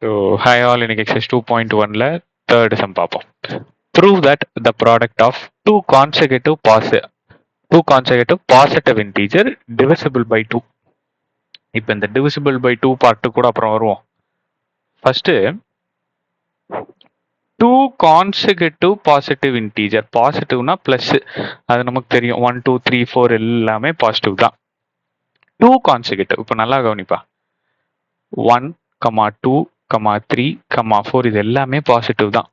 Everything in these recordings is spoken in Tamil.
ஸோ ஹாய் ஆல், இன்னைக்கு எக்ஸசைஸ் 2.1ல தேர்ட் சம் பார்ப்போம். Prove that the product of two consecutive positive integer divisible by 2. இப்போ இந்த டிவிசிபிள் பை 2 பார்ட்டு கூட அப்புறம் வருவோம். First two consecutive positive integer, பாசிட்டிவ்னா பிளஸ், அது நமக்கு தெரியும். 1 2 3 4 எல்லாமே பாசிட்டிவ் தான். டூ கான்செகட்டிவ், இப்போ நல்லா கவனிப்பா. 1 2 3 4 இது எல்லாமே பாசிட்டிவ் தான்,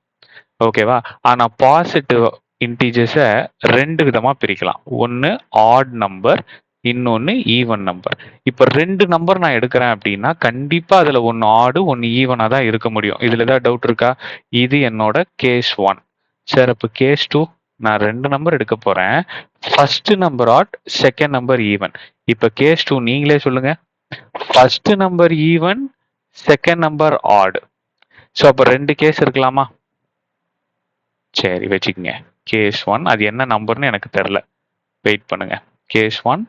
ஓகேவா? ஆனா பாசிட்டிவ் இன்டீஜர்ஸை ரெண்டு விதமா பிரிக்கலாம். ஒன்னு ஆட் நம்பர், இன்னொன்னு ஈவன் நம்பர். இப்ப ரெண்டு நம்பர் நான் எடுக்கிறேன் அப்படின்னா கண்டிப்பா அதுல ஒன்னு ஆடு ஒன்னு ஈவனா தான் இருக்க முடியும். இதுல ஏதாவது டவுட் இருக்கா? இது என்னோட கேஸ் 1. சரி, அப்ப கேஸ் 2 நான் ரெண்டு நம்பர் எடுக்க போறேன். First number odd, second number even. இப்ப கேஸ் 2 நீங்களே சொல்லுங்க. First number even, second number odd. So அப்போ ரெண்டு கேஸ் இருக்கலாமா? சரி வச்சுக்கோங்க. கேஸ் 1 அது என்ன நம்பர்னு எனக்கு தெரில, வெயிட் பண்ணுங்க. Case 1,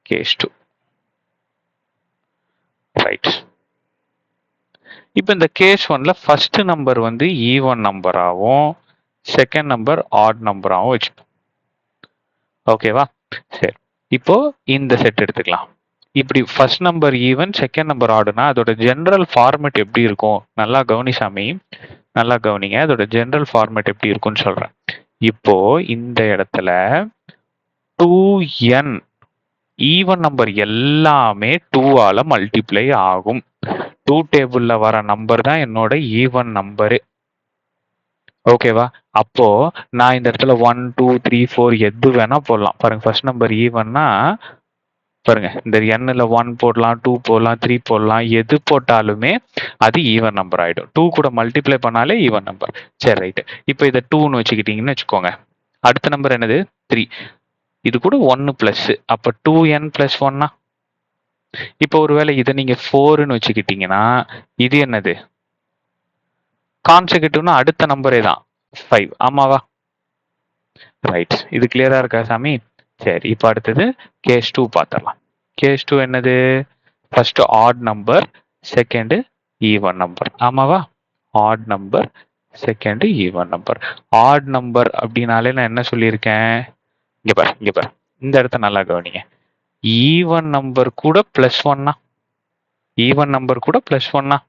case 2, right. இப்போ இந்த கேஸ் 1ல ஃபர்ஸ்ட் நம்பர் வந்து ஈவன் நம்பராகவும் செகண்ட் நம்பர் ஆட் நம்பராகவும் வச்சுப்போம், ஓகேவா? சரி, இப்போ இந்த செட் எடுத்துக்கலாம். இப்படி first number even second number ஆடுனா அதோட ஜெனரல் ஃபார்மேட் எப்படி இருக்கும்? நல்லா கவனிசாமி, நல்லா கவனிங்க. அதோட ஜெனரல் ஃபார்மேட் எப்படி இருக்கும்னு சொல்றேன். இப்போ இந்த இடத்துல 2n ஈவன் நம்பர் எல்லாமே 2ஆல மல்டிப்ளை ஆகும். 2 டேபிள்ல வர நம்பர் தான் என்னோட ஈவன் நம்பரு, ஓகேவா? அப்போ நான் இந்த இடத்துல 1 2 3 4 எது வேணா போடலாம். பாருங்க, ஃபர்ஸ்ட் நம்பர் ஈவன்னா பாருங்க, இந்த எண்ணில் 1 போடலாம், 2 போடலாம், 3 போடலாம். எது போட்டாலுமே அது ஈவன் நம்பர் ஆயிடும். 2 கூட மல்டிப்ளை பண்ணாலே ஈவன் நம்பர். சரி ரைட்டு. இப்போ இதை 2ன்னு வச்சுக்கிட்டீங்கன்னு வச்சுக்கோங்க. அடுத்த நம்பர் என்னது? 3. இது கூட 1 பிளஸ், அப்போ 2n பிளஸ் 1னா. இப்போ ஒருவேளை இதை நீங்க 4ன்னு வச்சுக்கிட்டீங்கன்னா இது என்னது? கான்செகட்டிவ்னா அடுத்த நம்பரே தான் 5, ஆமாவா? ரைட். இது கிளியரா இருக்கா சாமி? சரி, இப்போ அடுத்தது கேஸ் 2 பார்த்துடலாம். கேஸ் 2 என்னது? First odd number, second even number, ஆமாவா? Odd number, second even number. Odd number அப்படின்னாலே நான் என்ன சொல்லியிருக்கேன்? இங்க பாரு, இங்க பாரு, இந்த இடத்த நல்லா கவனிங்க. ஈவன் நம்பர் கூட பிளஸ் 1னா, ஈவன் நம்பர் கூட பிளஸ் 1னா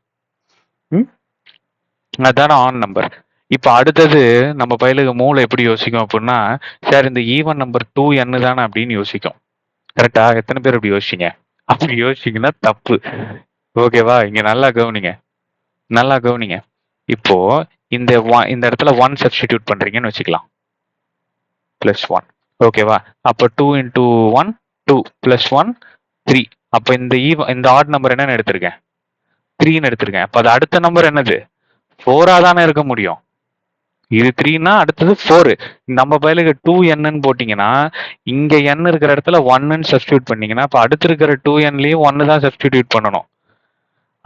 அதான ஆன் நம்பர். இப்போ அடுத்தது நம்ம பயிலுக்கு மூளை எப்படி யோசிக்கும் அப்படின்னா, சார் இந்த ஈவன் நம்பர் 2n தானே அப்படின்னு யோசிக்கும். கரெக்டா? எத்தனை பேர் அப்படி யோசிச்சிங்க? அப்படி யோசிச்சிங்கன்னா தப்பு, ஓகேவா? இங்க நல்லா கவனிங்க, நல்லா கவனிங்க. இப்போ இந்த இடத்துல 1 சப்ஸ்டிடியூட் பண்றீங்கன்னு வச்சுக்கலாம், பிளஸ் 1, ஓகேவா? அப்போ 2 இன்டூ 1 2 பிளஸ் 1 3. அப்போ இந்த ஆட் நம்பர் என்னன்னு எடுத்திருக்கேன்? 3ன்னு எடுத்திருக்கேன். அப்போ அது அடுத்த நம்பர் என்னது? 4ஆ தானே இருக்க முடியும். இது 3னா அடுத்தது 4. நம்ம பயிலுக்கு 2n போட்டீங்கன்னா இங்க n இருக்கிற இடத்துல 1ன்னு சப்ஸ்டிடியூட் பண்ணீங்கன்னா அப்ப அடுத்து இருக்கிற 2nலயும் 1 தான் சப்ஸ்டிடியூட் பண்ணணும்.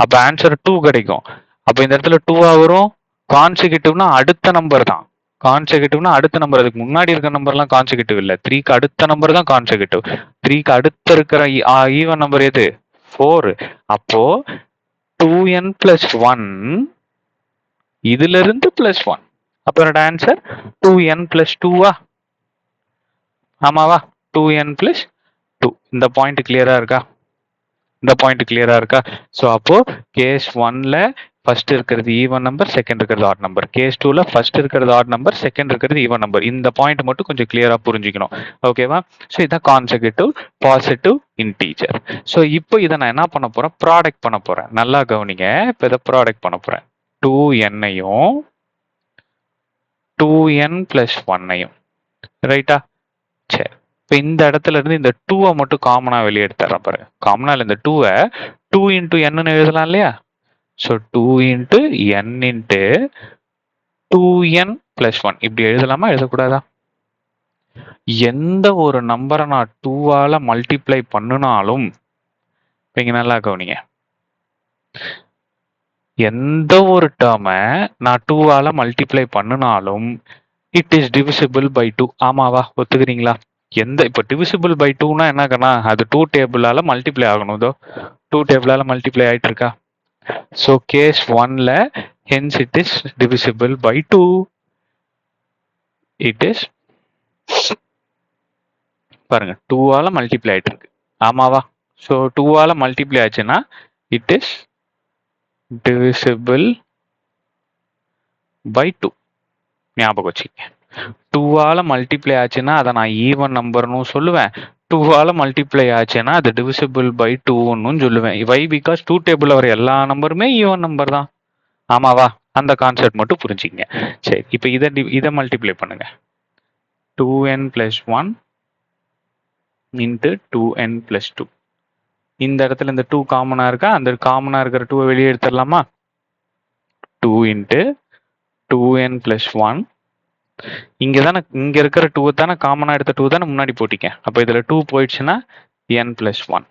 அப்ப ஆன்சர் 2 கிடைக்கும். அப்ப இந்த இடத்துல 2ஆ வரும். கான்செகட்டிவ்னா அடுத்த நம்பர் தான். கான்செகட்டிவ்னா அடுத்த நம்பர், அதுக்கு முன்னாடி இருக்கிற நம்பர்லாம் கான்செகட்டிவ் இல்ல. 3க்கு அடுத்த நம்பர் தான் கான்செகட்டிவ். 3க்கு அடுத்த இருக்கிற ஈவன் நம்பர் எது? 4. அப்போ 2n பிளஸ் 1 இதுல இருந்து பிளஸ் 1. அப்ப என்னோட ஆன்சர் 2n பிளஸ் 2ஆ? ஆமாவா? 2n plus 2. இந்த பாயிண்ட் கிளியரா இருக்கா? இந்த பாயிண்ட் கிளியரா இருக்கா? ஸோ அப்போ கேஸ் 1ல ஃபர்ஸ்ட் இருக்கிறது ஈவன் நம்பர், செகண்ட் இருக்கிறது ஆட் நம்பர். கேஸ் 2ல ஃபர்ஸ்ட் இருக்கிறது ஆட் நம்பர், செகண்ட் இருக்கிறது ஈவன் நம்பர். இந்த பாயிண்ட் மட்டும் கொஞ்சம் கிளியரா புரிஞ்சுக்கணும், ஓகேவா? ஸோ இதான் கான்செகட்டிவ் பாசிட்டிவ் இன்டீஜர். ஸோ இப்போ இதை நான் என்ன பண்ண போறேன்? ப்ராடக்ட் பண்ண போறேன். நல்லா கவனிங்க. இப்போ இதை ப்ராடக்ட் பண்ண போறேன். 2n-ஐயும் 2n பிளஸ் 1-ஐயும், ரைட்டா? சரி, இப்போ இந்த இடத்துல இருந்து இந்த 2-ஐ மட்டும் காமனா வெளியே எடுத்துறேன் பாருங்க. காமனா இந்த 2-ஐ 2 இன்டூ n எழுதலாம் இல்லையா? So 2 into n into 2n plus 1 இப்படி எழுதலாமா, எழுதக்கூடாதா? எந்த ஒரு நம்பரை நான் 2ஆல மல்டிப்ளை பண்ணினாலும், இங்க நல்லா கவனிங்க, எந்த ஒரு டேர்மை நான் 2ஆல மல்டிப்ளை பண்ணினாலும் இட் இஸ் டிவிசிபிள் பை 2, ஆமாவா? ஒத்துக்கிறீங்களா? இப்போ டிவிசிபிள் பை 2னா என்னக்கண்ணா, அது 2 டேபிளால மல்டிப்ளை ஆகணும். இதோ 2 டேபிளால மல்டிப்ளை ஆயிட்டு இருக்கா? ஸோ கேஸ் 1ல hence it is divisible by 2. It is பாருங்க 2ஆல மல்டிப்ளை ஆயிட்டு இருக்கு. ஆமாவா? ஸோ 2ஆல மல்டிப்ளை ஆச்சுன்னா இட் இஸ் டிவிசிபிள் பை 2. ஞாபகம் வச்சுக்கங்க. 2ஆல மல்டிப்ளை ஆச்சுன்னா அதை நான் ஈவன் நம்பர்னு சொல்லுவேன். 2ஆல மல்டிப்ளை ஆச்சுன்னா அது டிவிசிபிள் பை 2ன்னு சொல்லுவேன். வை? பிகாஸ் 2 டேபிள்ல வர எல்லா நம்பருமே ஈவன் நம்பர் தான். ஆமாவா? அந்த கான்செப்ட் மட்டும் புரிஞ்சுக்கங்க. சரி, இப்போ இதை மல்டிப்ளை பண்ணுங்க. 2n plus 1 into 2n plus 2. இந்த இடத்துல இந்த 2 காமனா இருக்கா? அந்த காமனா இருக்கிற 2 வெளியே எடுத்துடலாமா? 2 into 2n plus 1. இங்க இருக்கிற 2 தானே காமனா எடுத்த 2 தானே முன்னாடி போட்டிக்க. அப்போ இதுல 2 போயிடுச்சுன்னா n plus 1.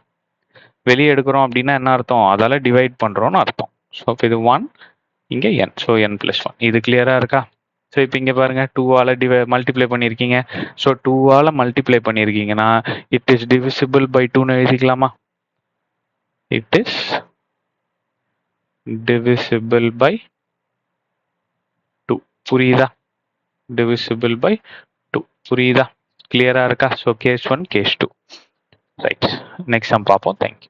வெளியே எடுக்கிறோம் அப்படின்னா என்ன அர்த்தம்? அதால டிவைட் பண்றோம்னு அர்த்தம். ஸோ இது 1, இங்க n. So n plus 1. இது கிளியரா இருக்கா? ஸோ இப்போ இங்க பாருங்க 2ஆல மல்டிப்ளை பண்ணியிருக்கீங்க. ஸோ 2ஆல மல்டிப்ளை பண்ணியிருக்கீங்கன்னா இட் இஸ் டிவிசிபிள் பை 2ன்னு எழுதிக்கலாமா? It is divisible by 2. புரியுதா? divisible by 2. புரியுதா? கிளியரா இருக்கா? So case 1, case 2. Right. Next sum பார்ப்போம். தேங்க்யூ.